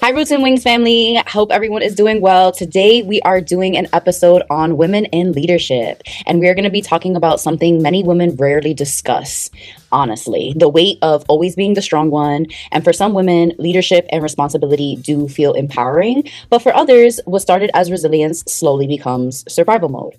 Hi, Roots and Wings family. Hope everyone is doing well. Today, we are doing an episode on women in leadership, and we are going to be talking about something many women rarely discuss, honestly, the weight of always being the strong one. And for some women, leadership and responsibility do feel empowering, but for others, what started as resilience slowly becomes survival mode.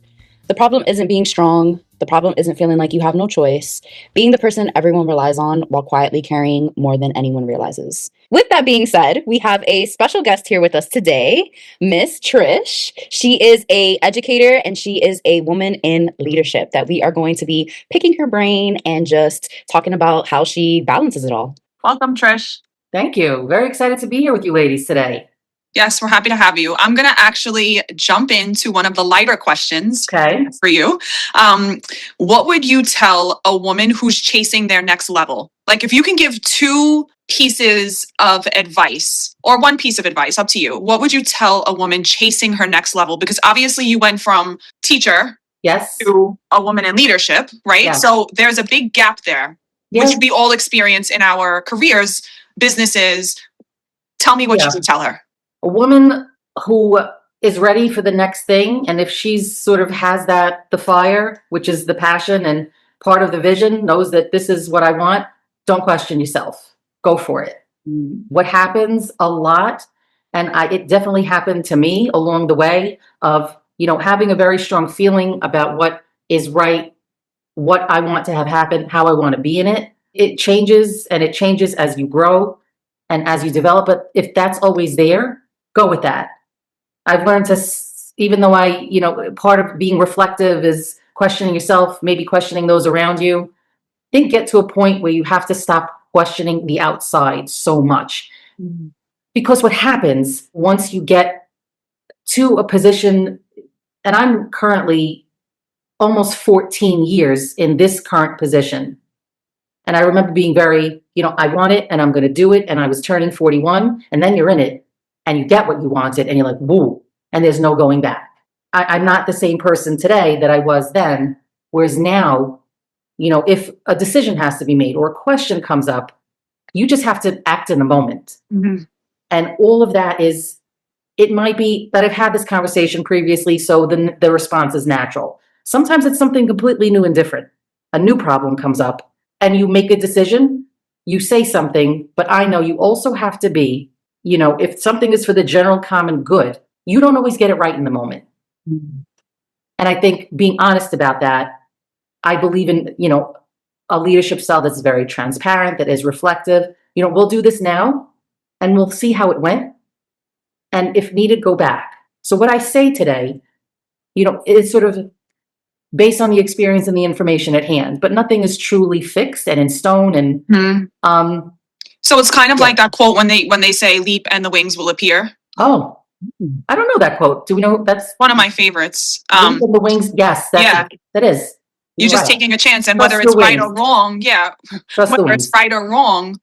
The problem isn't being strong. The problem isn't feeling like you have no choice. Being the person everyone relies on while quietly carrying more than anyone realizes. With that being said, we have a special guest here with us today, Miss Trish. She is an educator and she is a woman in leadership that we are going to be picking her brain and just talking about how she balances it all. Welcome, Trish. Thank you. Very excited to be here with you ladies today. Yes, we're happy to have you. I'm going to actually jump into one of the lighter questions for you. What would you tell a woman who's chasing their next level? Like if you can give two pieces of advice or one piece of advice, up to you. What would you tell a woman chasing her next level? Because obviously you went from teacher to a woman in leadership, right? Yeah. So there's a big gap there, which we all experience in our careers, businesses. Tell me what you would tell her. A woman who is ready for the next thing, and if she's sort of has the fire, which is the passion and part of the vision, knows that this is what I want, don't question yourself. Go for it. What happens a lot, and it definitely happened to me along the way of, having a very strong feeling about what is right, what I want to have happen, how I want to be in it. It changes, and it changes as you grow and as you develop. But if that's always there, go with that. I've learned to, even though part of being reflective is questioning yourself, maybe questioning those around you. I think get to a point where you have to stop questioning the outside so much. Because what happens once you get to a position, and I'm currently almost 14 years in this current position. And I remember being very, I want it and I'm going to do it. And I was turning 41 and then you're in it. And you get what you wanted, and you're like, woo, and there's no going back. I'm not the same person today that I was then, whereas now, if a decision has to be made or a question comes up, you just have to act in the moment. Mm-hmm. And all of that it might be that I've had this conversation previously, so the response is natural. Sometimes it's something completely new and different. A new problem comes up, and you make a decision, you say something, but I know you also have to be, if something is for the general common good, you don't always get it right in the moment. Mm-hmm. And I think being honest about that, I believe in, a leadership style that's very transparent, that is reflective. We'll do this now and we'll see how it went. And if needed, go back. So what I say today, is sort of based on the experience and the information at hand, but nothing is truly fixed and in stone. And, so it's kind of like that quote when they say leap and the wings will appear. Oh, I don't know that quote. Do we know that's one of my favorites? Leap and the wings. Yes. That is. You're just taking a chance, and whether it's right or wrong, whether it's right or wrong,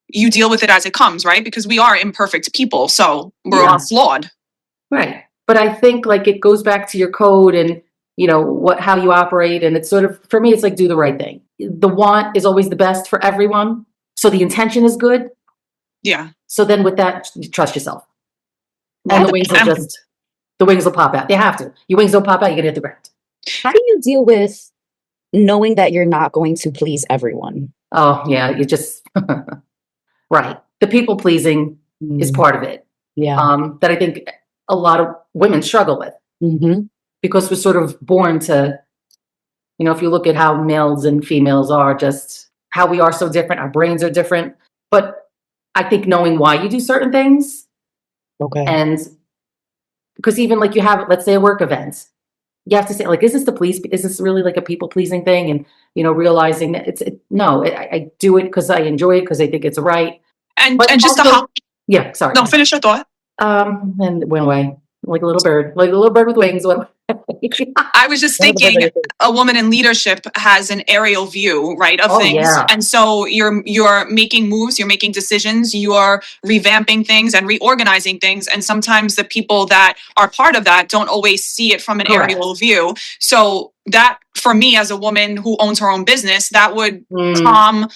you deal with it as it comes, right? Because we are imperfect people, so we're all flawed. Right. But I think it goes back to your code and how you operate, and it's sort of, for me, it's like do the right thing. The want is always the best for everyone. So the intention is good. Yeah. So then with that, you trust yourself. And the wings will pop out. They have to. Your wings don't pop out, you're going to hit the ground. How do you deal with knowing that you're not going to please everyone? Oh, yeah. You just, right. The people pleasing is part of it. Yeah. That I think a lot of women struggle with. Mm-hmm. Because we're sort of born to, if you look at how males and females are, just how we are so different, our brains are different. But I think knowing why you do certain things. Okay. And because even you have, let's say, a work event, you have to say, is this really a people pleasing thing? And, realizing that I do it because I enjoy it, because I think it's right. And just also, sorry. No, finish your thought. And it went away like a little bird with wings. I was just thinking a woman in leadership has an aerial view, right, of things. Yeah. And so you're making moves, you're making decisions, you're revamping things and reorganizing things. And sometimes the people that are part of that don't always see it from an aerial view. So that, for me as a woman who owns her own business, that would calm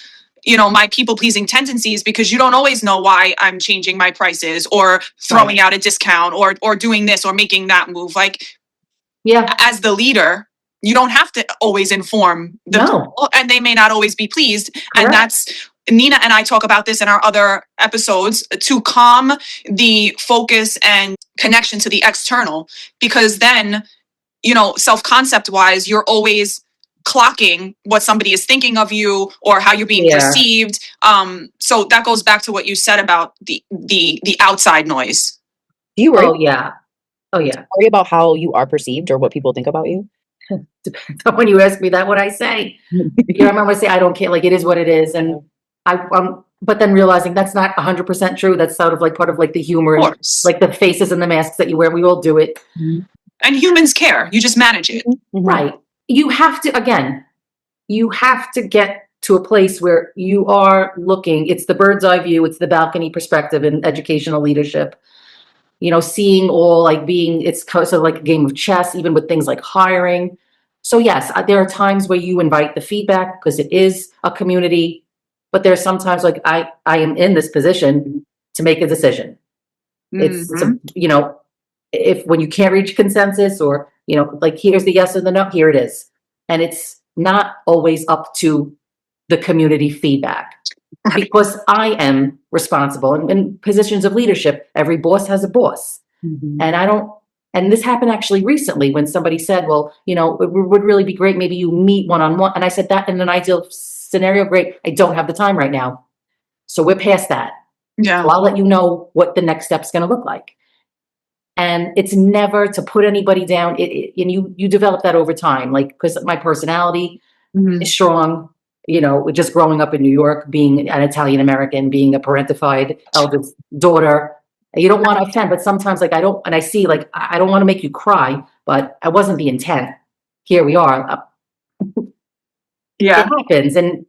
my people pleasing tendencies, because you don't always know why I'm changing my prices or throwing out a discount or doing this or making that move. Like, as the leader, you don't have to always inform the people, and they may not always be pleased. Correct. And that's, Nina and I talk about this in our other episodes, to calm the focus and connection to the external, because then, self-concept wise, you're always clocking what somebody is thinking of you or how you're being perceived. So that goes back to what you said about the outside noise. Do you worry? Oh yeah. Worry about how you are perceived or what people think about you? Depends on when you ask me that, what I say. I remember I say, I don't care. Like, it is what it is. And but then realizing that's not 100% true. That's sort of like part of like the humor, and like the faces and the masks that you wear. We all do it. And humans care. You just manage it. Right. You have to get to a place where you are looking. It's the bird's eye view. It's the balcony perspective in educational leadership. Seeing all, like, it's sort of like a game of chess, even with things like hiring. So yes, there are times where you invite the feedback because it is a community, but there's sometimes like I am in this position to make a decision. It's if when you can't reach consensus, or, like, here's the yes or the no, here it is. And it's not always up to the community feedback. Because I am responsible in positions of leadership. Every boss has a boss. And this happened actually recently when somebody said, well, it would really be great. Maybe you meet one-on-one. And I said, that in an ideal scenario, great. I don't have the time right now. So we're past that. Yeah. So I'll let you know what the next step's going to look like. And it's never to put anybody down. And you develop that over time, like, because my personality is strong. Just growing up in New York, being an Italian American, being a parentified eldest daughter, you don't want to offend, but sometimes, like, I don't want to make you cry, but I wasn't the intent. Here we are. It happens. And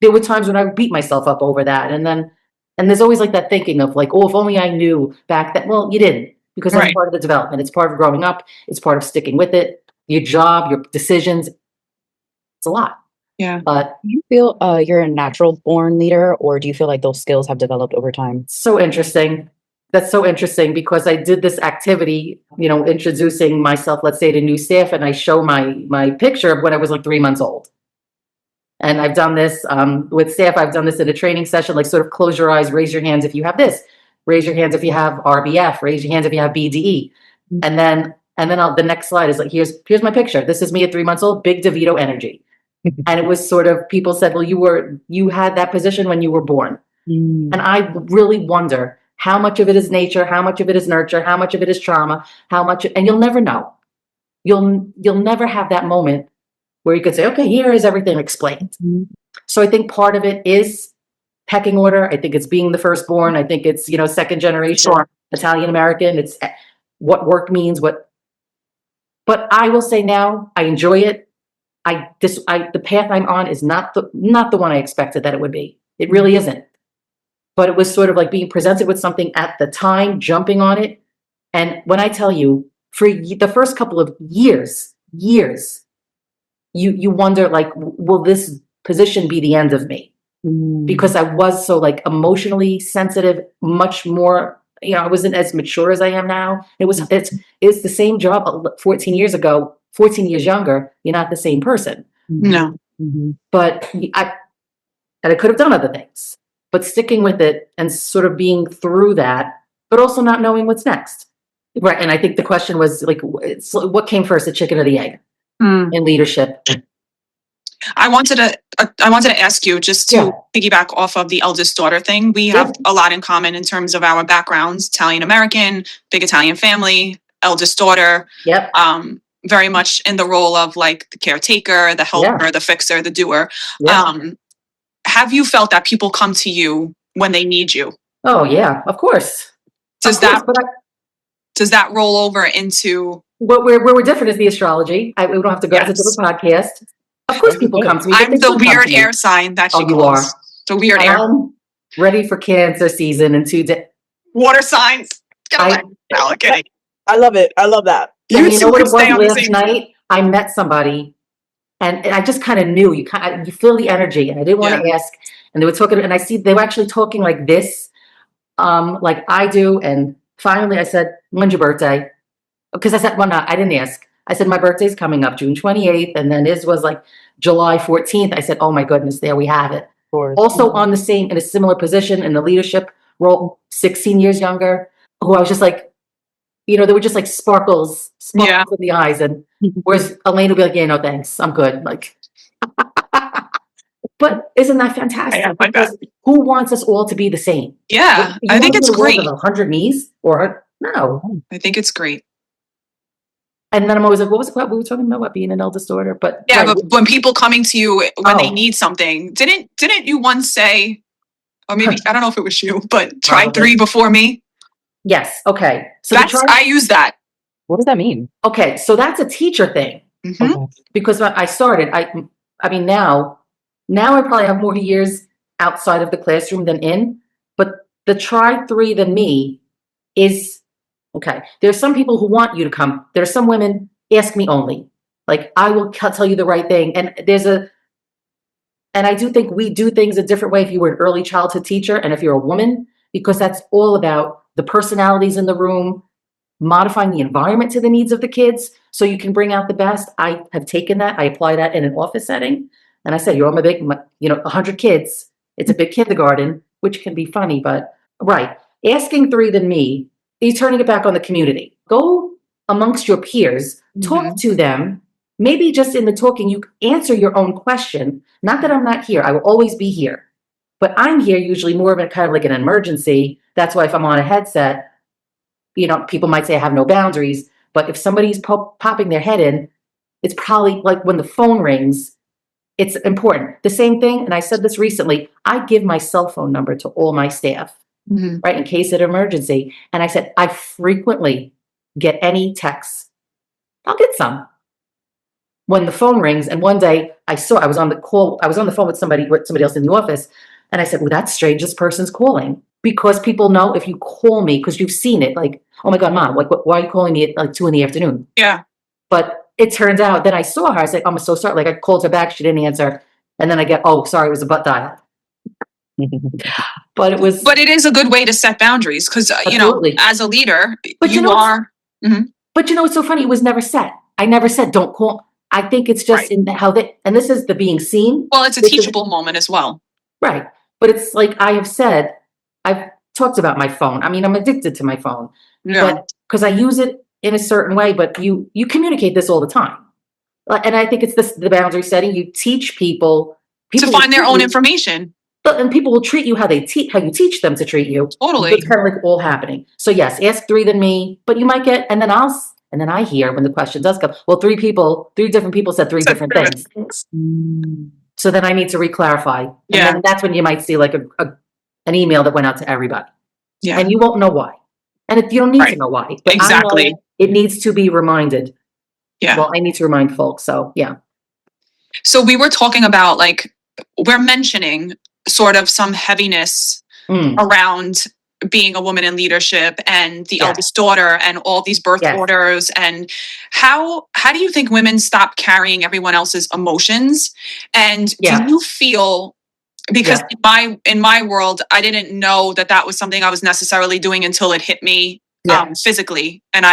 there were times when I would beat myself up over that. And there's always like that thinking of like, oh, if only I knew back then. Well, you didn't, because that's part of the development. It's part of growing up. It's part of sticking with it. Your job, your decisions. It's a lot. Yeah. But do you feel you're a natural born leader, or do you feel like those skills have developed over time? So interesting. That's so interesting, because I did this activity, introducing myself, let's say, to new staff, and I show my picture of when I was like 3 months old. And I've done this with staff. I've done this in a training session, like, sort of close your eyes, raise your hands if you have this, raise your hands if you have RBF, raise your hands if you have BDE. And then the next slide is like, here's my picture. This is me at 3 months old, big DeVito energy. And it was sort of, people said, well, you had that position when you were born. And I really wonder how much of it is nature, how much of it is nurture, how much of it is trauma, and you'll never know. You'll never have that moment where you could say, okay, here is everything explained. So I think part of it is pecking order. I think it's being the firstborn. I think it's, second generation Italian American. It's what work means, but I will say now, I enjoy it. The path I'm on is not the one I expected that it would be. It really isn't. But it was sort of like being presented with something at the time, jumping on it. And when I tell you, for the first couple of years, you wonder, like, will this position be the end of me? Because I was so, like, emotionally sensitive, much more, I wasn't as mature as I am now. It's the same job 14 years ago. 14 years younger, you're not the same person. No. But I could have done other things, but sticking with it and sort of being through that, but also not knowing what's next. Right. And I think the question was like, what came first, the chicken or the egg in leadership? I wanted to ask you, just to piggyback off of the eldest daughter thing. We have a lot in common in terms of our backgrounds: Italian American, big Italian family, eldest daughter. Yep. Very much in the role of like the caretaker, the helper, the fixer, the doer. Have you felt that people come to you when they need you? Oh yeah, of course. Does that roll over into where we're different is the astrology. We don't have to go to the podcast. Of course, people come to me. I'm the weird air sign that she calls. The weird air. Ready for Cancer season in 2 days. Water signs. Kidding. I love it. I love that. You know what it was last night? I met somebody, and I just kind of knew. You feel the energy, and I didn't want to ask. and they were talking, and I see they were actually talking like this, like I do. And finally I said, when's your birthday? Because I said, well, no, I didn't ask. I said, my birthday's coming up June 28th. And then his was like July 14th. I said, oh my goodness, there we have it. Of course. Also on the same, in a similar position in the leadership role, 16 years younger, who I was just like, you know, there were just like sparkles Yeah. in the eyes. And whereas Elaine will be like, yeah, no, thanks. I'm good. Like, but isn't that fantastic? I like that. Who wants us all to be the same? Yeah, You I think want it's to be in a world great. of 100 me's or no? I think it's great. And then I'm always like, what was it? We were talking about what, being an eldest daughter, but Yeah, right. but when people coming to you when they Oh. need something, didn't you once say, or maybe I don't know if it was you, but try Probably. 3 before me? Yes. Okay. So That's I use that. What does that mean? okay. So that's a teacher thing Mhm. Okay. because when I started, I mean, now I probably have more years outside of the classroom than in, but the try 3 than me is okay. There's some people who want you to come. There's some women ask me only. Like I will tell you the right thing. And and I do think we do things a different way if you were an early childhood teacher and if you're a woman, because that's all about the personalities in the room, modifying the environment to the needs of the kids so you can bring out the best. I have taken that. I apply that in an office setting. And I said, you're on 100 kids. It's a big kindergarten, which can be funny, but right. Asking 3 than me, you're turning it back on the community. Go amongst your peers, talk to them. Maybe just in the talking, you answer your own question. Not that I'm not here. I will always be here. But I'm here usually more of a kind of like an emergency. That's why if I'm on a headset, you know, people might say I have no boundaries. But if somebody's popping their head in, it's probably like when the phone rings, it's important. The same thing, and I said this recently, I give my cell phone number to all my staff, right, in case of emergency. And I said, I frequently get any texts. I'll get some. When the phone rings, and one day I was on the phone with somebody else in the office, and I said, well, that's strange, this person's calling. Because people know if you call me, because you've seen it, like, oh my God, Mom, like, why are you calling me at like 2 PM? Yeah. But it turns out, then I saw her, I said, I'm so sorry, like I called her back, she didn't answer. And then I get, oh, sorry, it was a butt dial. But it is a good way to set boundaries because, you know, Absolutely. as a leader, But you are. Mhm. But you know, it's so funny, it was never said. I never said, don't call. I think it's just Right. in how and this is the being seen. Well, it's a This is- teachable moment as well. Right. But it's like I have said, I've talked about my phone. I mean, I'm addicted to my phone. Yeah. But because I use it in a certain way, but you communicate this all the time. And I think it's the boundary setting. You teach people To find their own information. and people will treat you how you teach them to treat you. Totally. So it's kind of like all happening. So yes, ask 3 than me, but you might get, and then I hear when the question does come, well, 3 different people said 3 different things. So then I need to re-clarify. And Yeah. then that's when you might see like an email that went out to everybody. Yeah. And you won't know why. And you don't need to Right. know why. But I Exactly. know it needs to be reminded. Yeah. Well, I need to remind folks. So yeah. So we were talking about we're mentioning sort of some heaviness around being a woman in leadership and the eldest daughter and all these birth orders. And how do you think women stop carrying everyone else's emotions? And do you feel, because in my world, I didn't know that was something I was necessarily doing until it hit me physically. And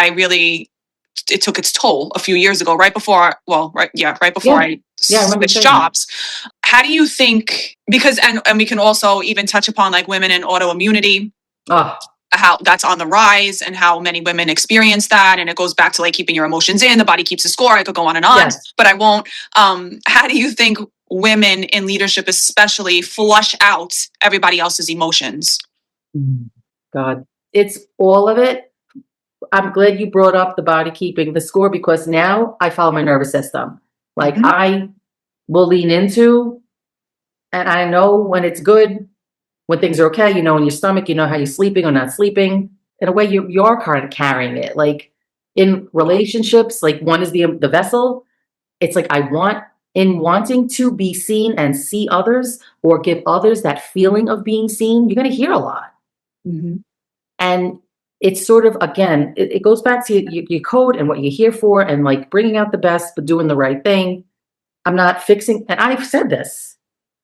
it took its toll a few years ago, right before I switched jobs. How do you think, because, and we can also even touch upon women and autoimmunity, how that's on the rise and how many women experience that. And it goes back to keeping your emotions in, the body keeps a score. I could go on and on, but I won't. How do you think women in leadership especially flush out everybody else's emotions? God, it's all of it. I'm glad you brought up the body keeping the score, because now I follow my nervous system. I will lean into, and I know when it's good, when things are okay, in your stomach, how you're sleeping or not sleeping. In a way, you're kind of carrying it. In relationships, one is the vessel. It's wanting to be seen and see others or give others that feeling of being seen, you're going to hear a lot. And it's sort of, again, it goes back to your code and what you're here for, and bringing out the best, but doing the right thing. I'm not fixing, and I've said this,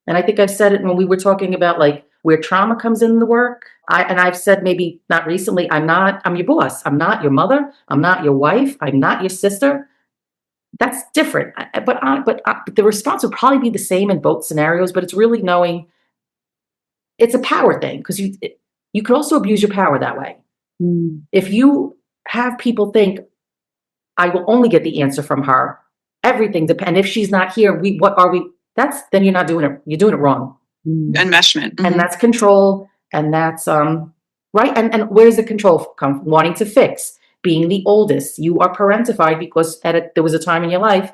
And I think I've said it when we were talking about like where trauma comes in the work. I've said maybe not recently, I'm your boss. I'm not your mother. I'm not your wife. I'm not your sister. That's different. But the response would probably be the same in both scenarios, but it's really knowing it's a power thing because you could also abuse your power that way. If you have people think, I will only get the answer from her, everything depends. If she's not here, then you're not doing it. You're doing it wrong. Enmeshment. And that's control. And that's, right. And where does the control come? Wanting to fix, being the oldest. You are parentified because there was a time in your life,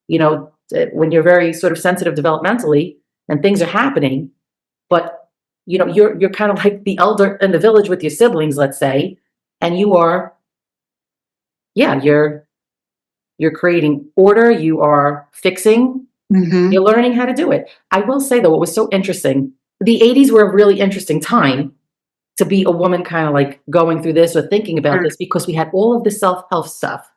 when you're very sort of sensitive developmentally and things are happening, but you're kind of like the elder in the village with your siblings, let's say, and you're creating order, you are fixing, you're learning how to do it. I will say though, it was so interesting. The 80s were a really interesting time to be a woman kind of like going through this or thinking about this because we had all of the self-help stuff.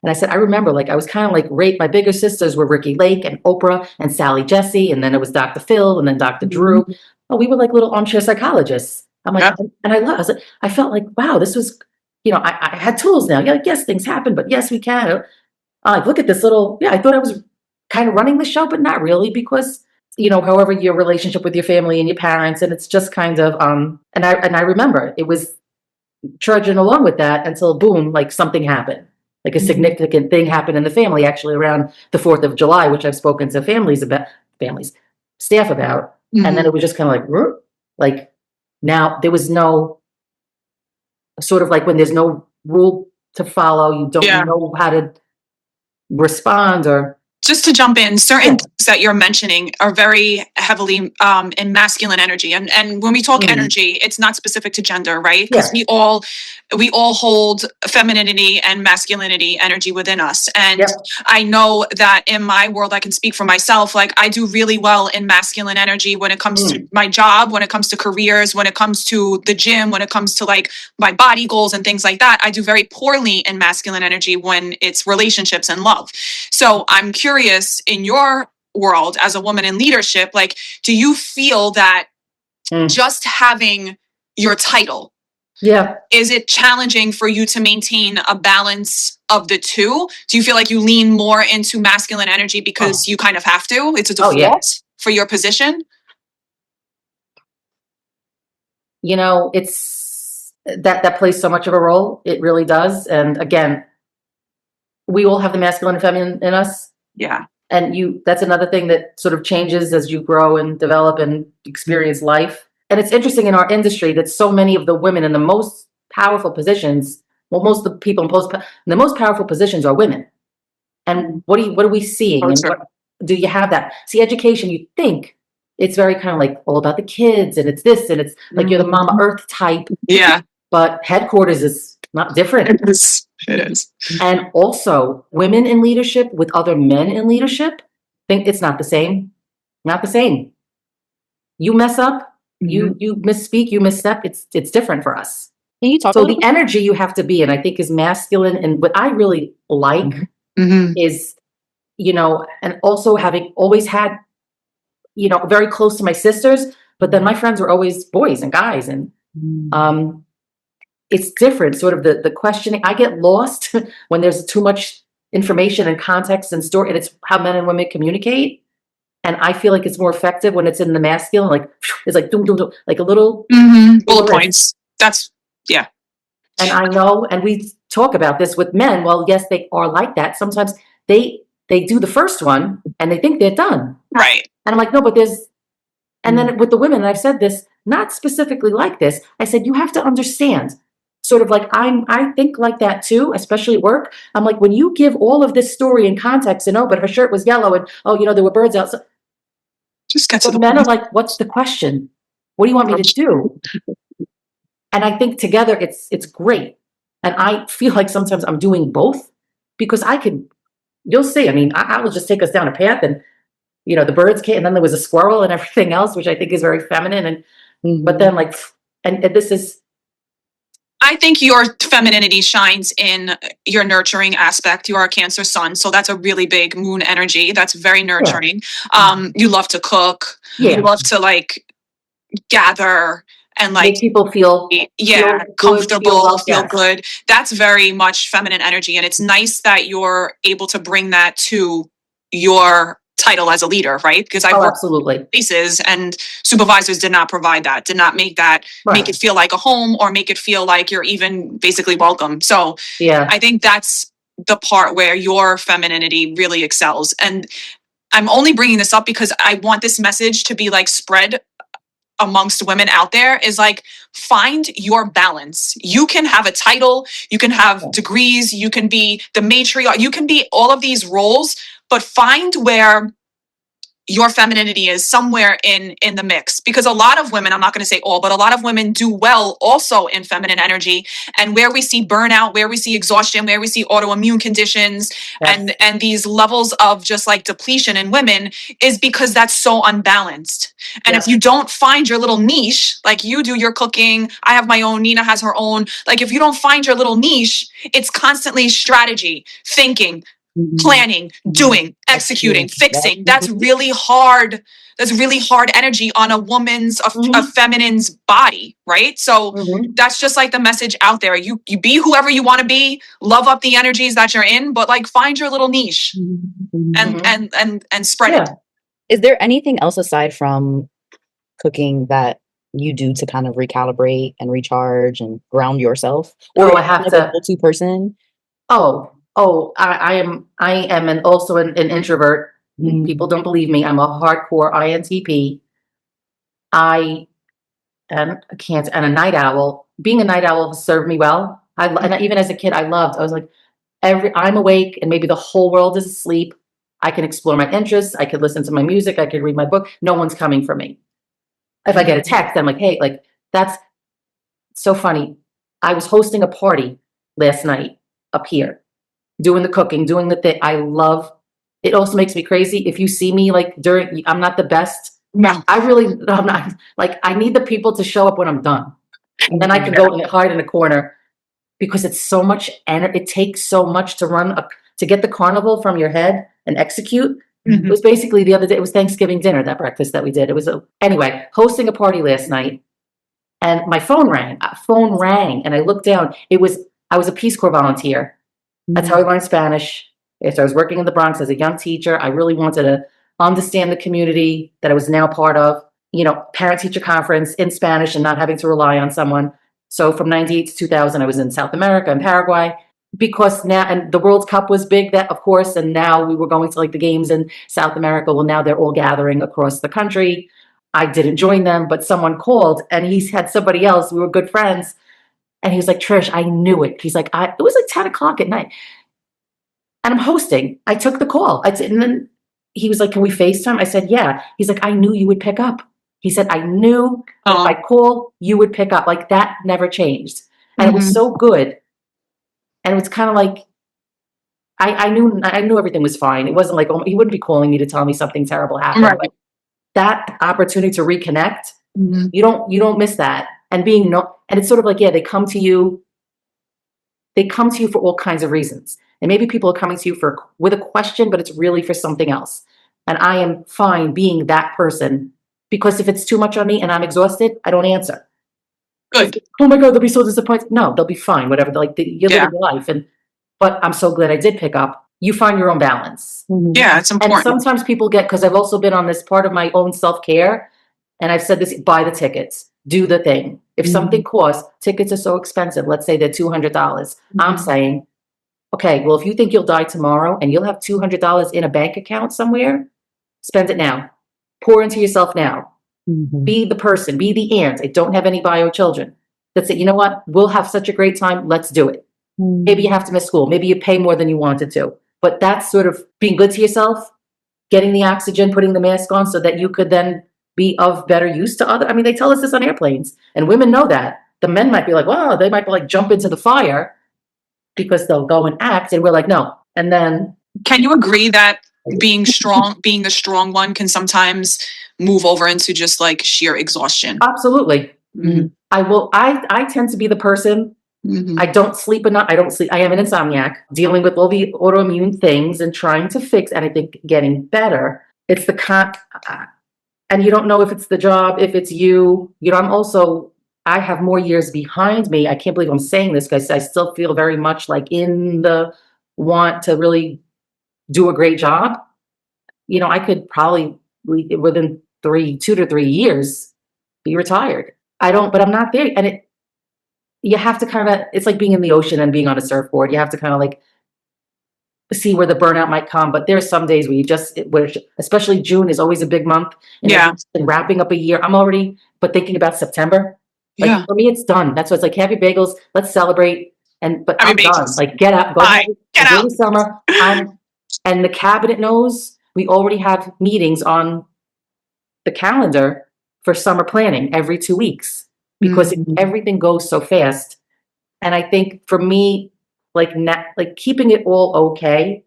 And I said, I remember like I was kind of like my bigger sisters were Ricky Lake and Oprah and Sally Jesse, and then it was Dr. Phil and then Dr. Drew. Oh, we were like little armchair psychologists. I'm like, and I felt like, wow, this was, I had tools now. Yeah, yes, things happen, but yes, we can. Like, look at this little, I thought I was kind of running the show, but not really because, however your relationship with your family and your parents, and it's just kind of, and I remember it was trudging along with that until boom, like something happened. Like a significant thing happened in the family, actually around the 4th of July, which I've spoken to staff about. And then it was just kind of like now there was no sort of like when there's no rule to follow, you don't know how to respond or. Just to jump in, certain things that you're mentioning are very heavily in masculine energy. And when we talk energy, it's not specific to gender, right? Because we all hold femininity and masculinity energy within us. And I know that in my world, I can speak for myself, like I do really well in masculine energy when it comes to my job, when it comes to careers, when it comes to the gym, when it comes to like my body goals and things like that. I do very poorly in masculine energy when it's relationships and love. So I'm curious, in your world as a woman in leadership, like, do you feel that just having your title, is it challenging for you to maintain a balance of the two? Do you feel like you lean more into masculine energy because you kind of have to? It's a default for your position? It's that plays so much of a role. It really does. And again, we all have the masculine and feminine in us. Yeah. And that's another thing that sort of changes as you grow and develop and experience life. And it's interesting in our industry that so many of the women in the most powerful positions, most of the people in the most powerful positions are women. And what are we seeing? And do you have that? See, education, you think it's very kind of like all about the kids and it's this and it's like you're the mama earth type. Yeah. But headquarters is not different. It is. And also women in leadership with other men in leadership, think it's not the same. Not the same. You mess up, you misspeak, you misstep, it's different for us. Can you talk so the energy you have to be in, I think, is masculine. And what I really like is, and also having always had, very close to my sisters, but then my friends were always boys and guys. And it's different, sort of the questioning. I get lost when there's too much information and context and story, and it's how men and women communicate. And I feel like it's more effective when it's in the masculine, like it's like doom, doom, doom, like a little bullet points. That's And I know, and we talk about this with men. Well, yes, they are like that. Sometimes they do the first one and they think they're done. Right. And I'm like, no, but and then with the women, and I've said this, not specifically like this. I said, you have to understand. Sort of like I think like that too, especially at work. I'm like, when you give all of this story and context and but her shirt was yellow and there were birds outside. Just get to the men point. are like, what's the question? What do you want me to do? And I think together it's great. And I feel like sometimes I'm doing both because you'll see. I mean, I will just take us down a path and the birds came and then there was a squirrel and everything else, which I think is very feminine. And but then and this is I think your femininity shines in your nurturing aspect. You are a Cancer sun, so that's a really big moon energy. That's very nurturing. You love to cook. Yeah. You love to like gather and like make people feel comfortable, feel yes. good. That's very much feminine energy, and it's nice that you're able to bring that to your title as a leader, right? Because I've worked absolutely places and supervisors did not provide that, did not make that make it feel like a home or make it feel like you're even basically welcome. So yeah, I think that's the part where your femininity really excels. And I'm only bringing this up because I want this message to be like spread amongst women out there, is like, find your balance. You can have a title, you can have degrees, you can be the matriarch, you can be all of these roles, but find where your femininity is somewhere in the mix. Because a lot of women, I'm not going to say all, but a lot of women do well also in feminine energy. And where we see burnout, where we see exhaustion, where we see autoimmune conditions, and these levels of just like depletion in women, is because that's so unbalanced. And if you don't find your little niche, like you do your cooking, I have my own, Nina has her own, like if you don't find your little niche, it's constantly strategy, thinking, planning, doing, executing, fixing. That's really hard. That's really hard energy on a woman's, a feminine's body, right? So that's just like the message out there. You be whoever you want to be, love up the energies that you're in, but like find your little niche and spread it. Is there anything else aside from cooking that you do to kind of recalibrate and recharge and ground yourself? Or I have like a go-to person? I am also an introvert. People don't believe me. I'm a hardcore INTP. I am a night owl. Being a night owl has served me well. And even as a kid, I was like, I'm awake and maybe the whole world is asleep. I can explore my interests. I could listen to my music. I could read my book. No one's coming for me. If I get a text, I'm like, hey, like, that's so funny. I was hosting a party last night up here, doing the cooking, doing the thing. I love it. Also makes me crazy. If you see me like I'm not the best. No. I'm not, like, I need the people to show up when I'm done. And then I can go and hide in a corner, because it's so much, and it takes so much to get the carnival from your head and execute. It was basically the other day, it was Thanksgiving dinner, that breakfast that we did. It was anyway, hosting a party last night, and my phone rang. And I looked down. I was a Peace Corps volunteer. That's how I learned Spanish. So I was working in the Bronx as a young teacher. I really wanted to understand the community that I was now part of. Parent-teacher conference in Spanish and not having to rely on someone. So from 98 to 2000, I was in South America and Paraguay, because now, and the World Cup was big, that of course, and now we were going to like the games in South America. Well, now they're all gathering across the country. I didn't join them, but someone called and he had somebody else. We were good friends. And he was like, Trish, I knew it. He's like, it was like 10 o'clock at night. And I'm hosting. I took the call. And then he was like, can we FaceTime? I said, yeah. He's like, I knew you would pick up. He said, I knew if I call, you would pick up. Like, that never changed. And it was so good. And it was kind of like, I knew everything was fine. It wasn't like, he wouldn't be calling me to tell me something terrible happened. Right. But that opportunity to reconnect, you don't miss that. And and it's sort of like, they come to you for all kinds of reasons. And maybe people are coming to you with a question, but it's really for something else. And I am fine being that person, because if it's too much on me and I'm exhausted, I don't answer. Good. Oh my God, they'll be so disappointed. No, they'll be fine. Whatever. You're living your life. But I'm so glad I did pick up. You find your own balance. Yeah, it's important. And sometimes people because I've also been on this part of my own self-care, and I've said this: buy the tickets, do the thing. If something costs, tickets are so expensive. Let's say they're $200. I'm saying, okay, well, if you think you'll die tomorrow and you'll have $200 in a bank account somewhere, spend it now. Pour into yourself now. Be the person, be the aunt. I don't have any bio children. That's it. You know what? We'll have such a great time. Let's do it. Maybe you have to miss school. Maybe you pay more than you wanted to. But that's sort of being good to yourself, getting the oxygen, putting the mask on so that you could then be of better use to others. I mean, they tell us this on airplanes, and women know that. The men might be like, wow, they might be like jump into the fire because they'll go and act. And we're like, no. And then. Can you agree that being the strong one can sometimes move over into just like sheer exhaustion? Absolutely. I tend to be the person Mhm. I don't sleep enough. I don't sleep. I am an insomniac, dealing with all the autoimmune things and trying to fix, and I think getting better. It's the and you don't know if it's the job, if it's you. You know, I have more years behind me. I can't believe I'm saying this because I still feel very much like in the want to really do a great job. You know, I could probably within 2 to 3 years be retired. I don't, but I'm not there. And you have to kind of, it's like being in the ocean and being on a surfboard. You have to kind of like see where the burnout might come. But there's some days where especially June is always a big month. And Yeah. wrapping up a year, I'm already, but thinking about September. Like Yeah. for me, it's done. That's why it's like, have your bagels, let's celebrate. But Have I'm your done. bagels. Like get out, Bye. Get enjoy out. the summer. And the cabinet knows we already have meetings on the calendar for summer planning every 2 weeks because everything goes so fast. And I think for me, like keeping it all okay,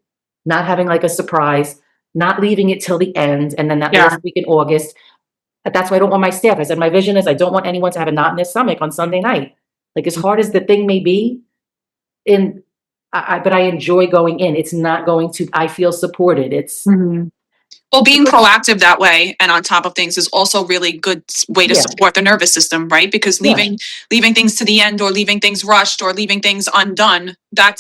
not having like a surprise, not leaving it till the end, and then that Yeah. last week in August. That's why I don't want my staff. I said my vision is I don't want anyone to have a knot in their stomach on Sunday night. Like as hard as the thing may be, but I enjoy going in. It's not going to. I feel supported. It's Well, being proactive that way and on top of things is also really good way to Yeah. support the nervous system, right? Because Yeah. leaving things to the end or leaving things rushed or leaving things undone, that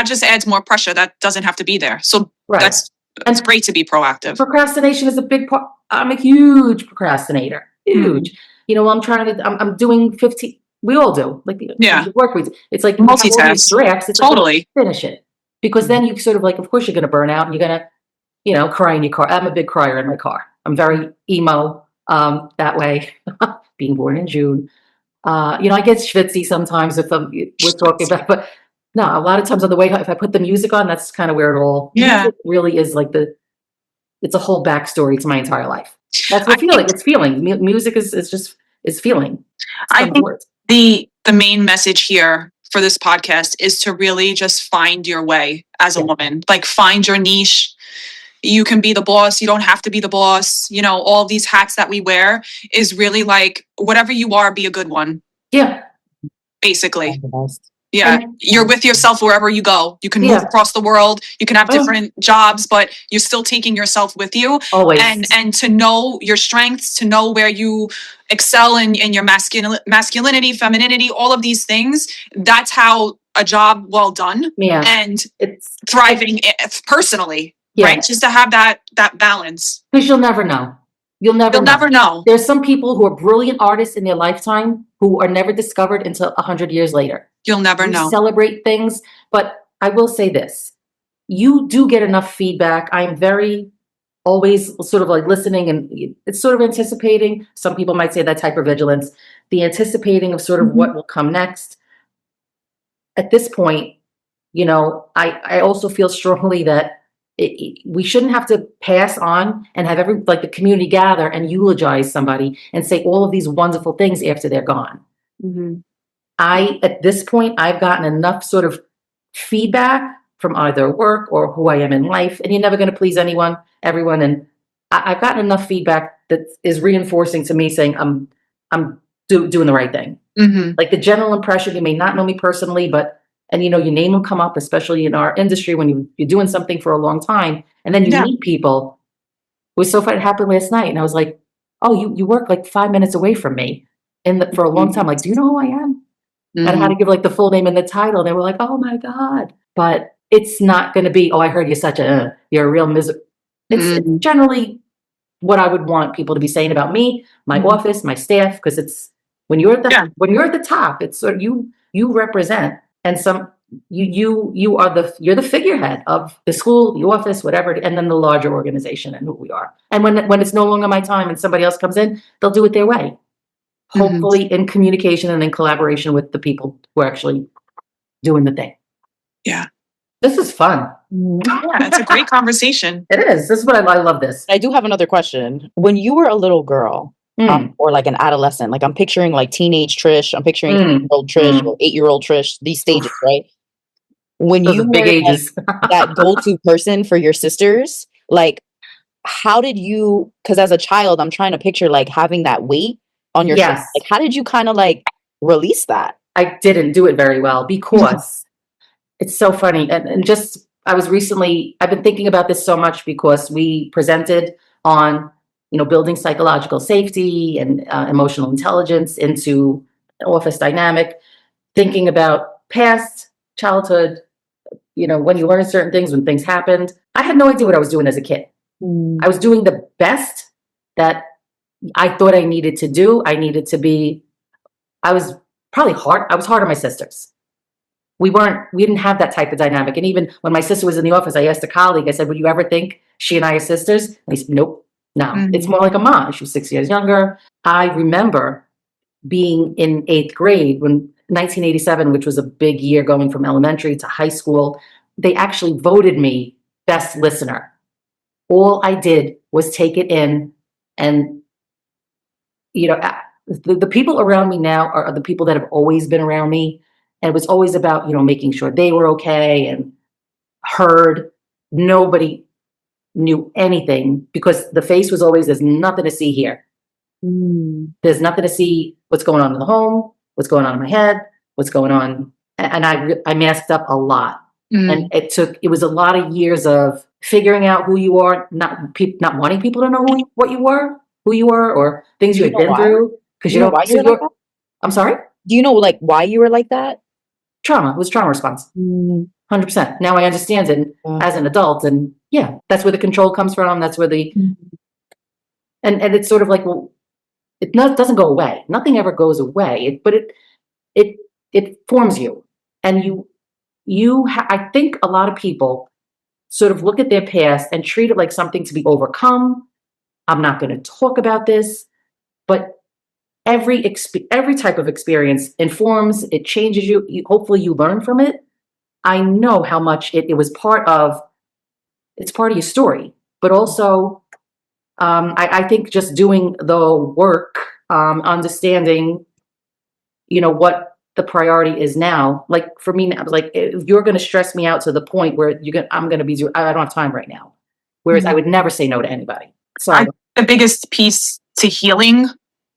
just adds more pressure that doesn't have to be there. So Right. it's great to be proactive. Procrastination is a big part. I'm a huge procrastinator. Huge. You know, I'm doing 15. We all do. Like the work weeks. It's like we have all these Multitask. drafts. It's Totally. like, finish it. Because then you sort of like, of course you're going to burn out and you're going to, you know, cry in your car. I'm a big crier in my car. I'm very emo that way. Being born in June. You know, I get schwitzy sometimes if we're talking about, but no, a lot of times on the way, if I put the music on, that's kind of where it all music really is like it's a whole backstory to my entire life. That's what it's feeling. Music is feeling. I think the main message here for this podcast is to really just find your way as a woman. Like find your niche. You can be the boss. You don't have to be the boss. You know, all these hats that we wear is really like whatever you are, be a good one. Yeah. Basically. Yeah. You're with yourself wherever you go. You can move across the world. You can have different jobs, but you're still taking yourself with you. Always. And to know your strengths, to know where you excel in your masculinity, femininity, all of these things. That's how a job well done and it's thriving personally. Right? Just to have that balance. Because you'll never know. You'll never know. There's some people who are brilliant artists in their lifetime who are never discovered until 100 years later. You'll never know. Celebrate things. But I will say this. You do get enough feedback. I'm very always sort of like listening and it's sort of anticipating. Some people might say that's hypervigilance. The anticipating of sort of what will come next. At this point, you know, I also feel strongly that we shouldn't have to pass on and have the community gather and eulogize somebody and say all of these wonderful things after they're gone. At this point, I've gotten enough sort of feedback from either work or who I am in life, and you're never going to please everyone. And I've gotten enough feedback that is reinforcing to me saying I'm doing the right thing. Like the general impression, you may not know me personally, and you know, your name will come up, especially in our industry when you're doing something for a long time. And then you meet people. It was so fun. It happened last night. And I was like, oh, you work like 5 minutes away from me for a long time. Like, do you know who I am? And I had to give like the full name and the title. They were like, oh my God. But it's not going to be, oh, I heard you're a real miserable. It's generally what I would want people to be saying about me, my office, my staff, because it's when you're at the top, it's sort of you represent. And you're the figurehead of the school, the office, whatever, and then the larger organization and who we are. And when it's no longer my time and somebody else comes in, they'll do it their way. Hopefully in communication and in collaboration with the people who are actually doing the thing. Yeah. This is fun. Yeah, it's a great conversation. It is. This is what I love this. I do have another question. When you were a little girl, or like an adolescent, like I'm picturing like teenage Trish, I'm picturing 8-year-old Trish or 8-year-old Trish, these stages, right? When Those you are big were ages. that go-to person for your sisters, like how did you, because as a child, I'm trying to picture like having that weight on your shoulders. Like how did you kind of like release that? I didn't do it very well because it's so funny. And just, I've been thinking about this so much because we presented on, building psychological safety and emotional intelligence into an office dynamic, thinking about past childhood, when you learn certain things, when things happened. I had no idea what I was doing as a kid. I was doing the best that I thought I needed to do. I was probably hard. I was hard on my sisters. We didn't have that type of dynamic. And even when my sister was in the office, I asked a colleague, I said, would you ever think she and I are sisters? And he said, nope, no. It's more like a mom. She was 6 years younger. I remember being in 8th grade when 1987, which was a big year going from elementary to high school, they actually voted me best listener. All I did was take it in, and the people around me now are the people that have always been around me. And it was always about, making sure they were okay and heard. Nobody knew anything because the face was always, there's nothing to see here. There's nothing to see what's going on in the home, what's going on in my head, what's going on. And I masked up a lot. And it was a lot of years of figuring out who you are, not wanting people to know who you were, or things you had been through. Because you know why you were like that? I'm sorry? Do you know why you were like that? Trauma. It was trauma response. 100%. Now I understand it as an adult, and that's where the control comes from. That's where and it's sort of like, well, doesn't go away. Nothing ever goes away. But it forms you, and I think a lot of people sort of look at their past and treat it like something to be overcome. I'm not going to talk about this, but every type of experience informs, it changes you. Hopefully you learn from it. I know how much it was part of your story, but also I think just doing the work, understanding, what the priority is now. Like for me, I was like, if you're going to stress me out to the point where I'm going to be, I don't have time right now. Whereas I would never say no to anybody. So the biggest piece to healing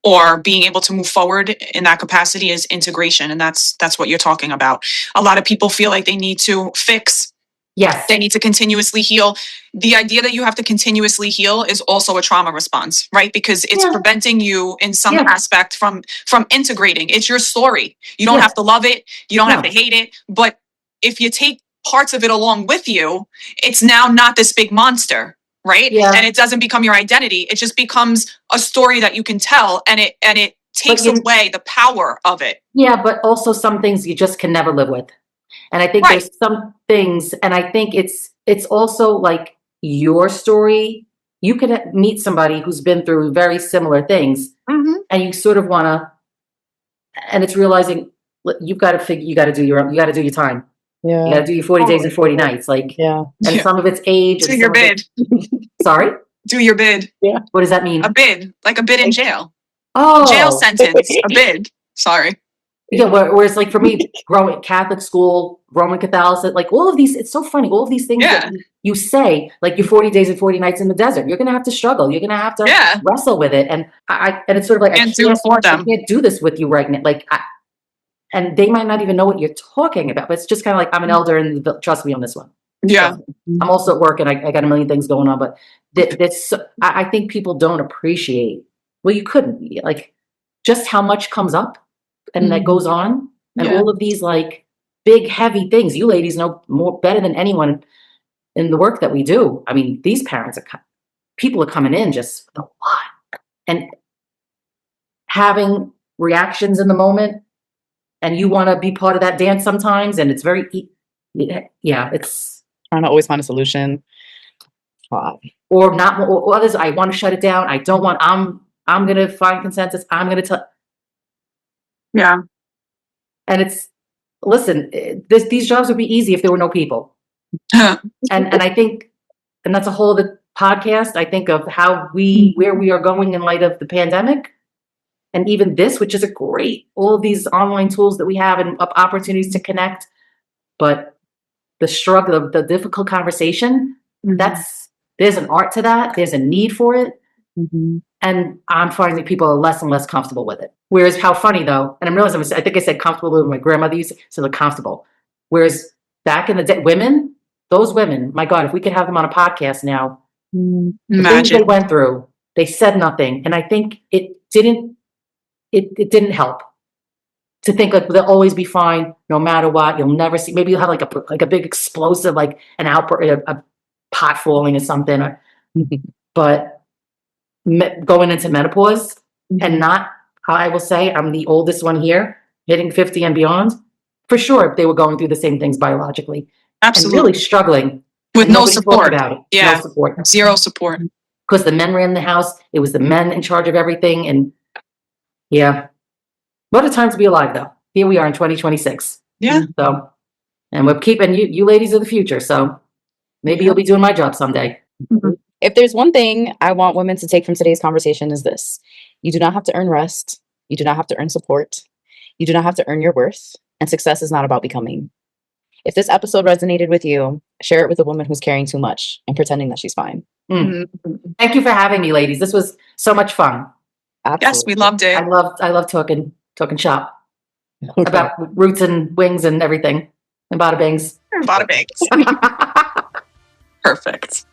or being able to move forward in that capacity is integration. And that's what you're talking about. A lot of people feel like they need to fix. Yes. They need to continuously heal. The idea that you have to continuously heal is also a trauma response, right? Because it's preventing you in some aspect from integrating. It's your story. You don't have to love it. You don't have to hate it. But if you take parts of it along with you, it's now not this big monster, right? Yeah. And it doesn't become your identity. It just becomes a story that you can tell, and it takes away the power of it. Yeah, but also some things you just can never live with. And I think there's some things, and I think it's also like your story. You could meet somebody who's been through very similar things, and you sort of want to, and it's realizing you got to do your time. Yeah. You got to do your 40 days and 40 nights. And some of it's age. Do your bid. Sorry? Do your bid. Yeah. What does that mean? A bid, like a bid in jail. Oh. Jail sentence, a bid. Sorry. Yeah, whereas like for me, growing Catholic school, Roman Catholicism, like all of these, it's so funny. All of these things that you say, like your 40 days and 40 nights in the desert, you're going to have to struggle. You're going to have to wrestle with it. And and it's sort of like, I can't do this with you right now. And they might not even know what you're talking about, but it's just kind of like, I'm an elder and trust me on this one. Yeah. So, I'm also at work and I got a million things going on, but I think people don't appreciate, well, you couldn't, like just how much comes up and that goes on, and all of these like big, heavy things. You ladies know more better than anyone in the work that we do. I mean, these people are coming in just with a lot and having reactions in the moment, and you want to be part of that dance sometimes, and it's very, it's trying to always find a solution. Wow. Or not, or others, I want to shut it down. I don't want, I'm going to find consensus. I'm going to tell. Yeah. And listen, these jobs would be easy if there were no people. and I think, and that's a whole other podcast, I think of where we are going in light of the pandemic. And even this, which is all of these online tools that we have and opportunities to connect. But the struggle, the difficult conversation, there's an art to that. There's a need for it. And I'm finding people are less and less comfortable with it. Whereas how funny though, and I'm realizing, I think I said comfortable with my grandmother used to say they're comfortable. Whereas back in the day, women, those women, my God, if we could have them on a podcast now, the things they Imagine. went through, they said nothing. And I think it didn't help to think like they'll always be fine no matter what. You'll never see, maybe you'll have like a big explosive, like an outbreak, a pot falling or something. But going into menopause and not, I will say I'm the oldest one here, hitting 50 and beyond, for sure they were going through the same things biologically. Absolutely. And really struggling. With and no nobody talked support. about it. Yeah. No support. Zero support. Because the men ran the house. It was the men in charge of everything. And yeah. What a time to be alive though. Here we are in 2026. Yeah. So, and we're keeping you ladies of the future. So maybe you'll be doing my job someday. If there's one thing I want women to take from today's conversation is this: you do not have to earn rest. You do not have to earn support. You do not have to earn your worth. And success is not about becoming. If this episode resonated with you, share it with a woman who's carrying too much and pretending that she's fine. Thank you for having me, ladies. This was so much fun. Absolutely. Yes, we loved it. I love talking shop about roots and wings and everything and bada bangs. Bada bangs. Perfect.